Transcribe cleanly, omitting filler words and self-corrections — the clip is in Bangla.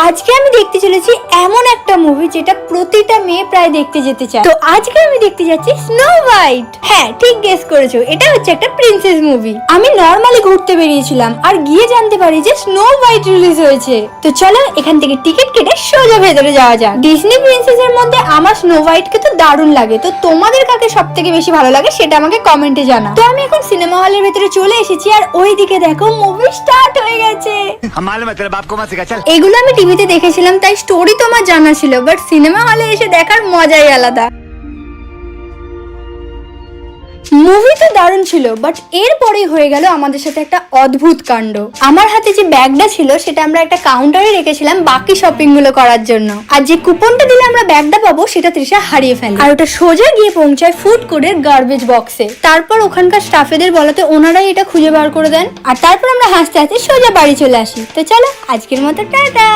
আজকে আমি দেখতে চলেছি এমন একটা মুভি যেটা প্রতিটা মেয়ে প্রায় দেখতে যেতে চায়। তো আজকে আমি দেখতে যাচ্ছি স্নো হোয়াইট। হ্যাঁ, ঠিক গেস করেছো, এটা হচ্ছে একটা প্রিন্সেস মুভি। আমি নর্মালি ঘুরতে বেরিয়েছিলাম আর গিয়ে জানতে পারি যে স্নো হোয়াইট রিলিজ হয়েছে। তো চলো এখান থেকে টিকিট কেটে সোজা ভেতরে যাওয়া যাক। ডিজনি প্রিন্সেসের মধ্যে আমার স্নো হোয়াইটকে তো দারুণ লাগে। তো তোমাদের কাকে সব থেকে বেশি ভালো লাগে সেটা আমাকে কমেন্টে জানাও। তো আমি এখন সিনেমা হলের ভেতরে চলে এসেছি আর ওইদিকে দেখো মুভি স্টার্ট হয়ে গেছে। এগুলো আমি টিভিতে দেখেছিলাম তাই স্টোরি তো আমার জানা ছিল, বাট সিনেমা হলে এসে দেখার মজাই আলাদা। মুভি তো দারুণ ছিল, বাট এরপরেই হয়ে গেল আমাদের সাথে একটা অদ্ভুত কাণ্ড। আমার হাতে যে ব্যাগটা ছিল সেটা আমরা একটা কাউন্টারে রেখেছিলাম বাকি শপিং গুলো করার জন্য, আর যে কুপনটা দিলে আমরা ব্যাগটা পাবো সেটা তৃষা হারিয়ে ফেলে, আর ওটা সোজা গিয়ে পৌঁছায় ফুড কোর্টের গার্বেজ বক্সে। তারপর ওখানকার স্টাফেদের বলাতে ওনারাই এটা খুঁজে বার করে দেন, আর তারপর আমরা হাসতে হাসতে সোজা বাড়ি চলে আসি। তো চলো আজকের মতো টাটা।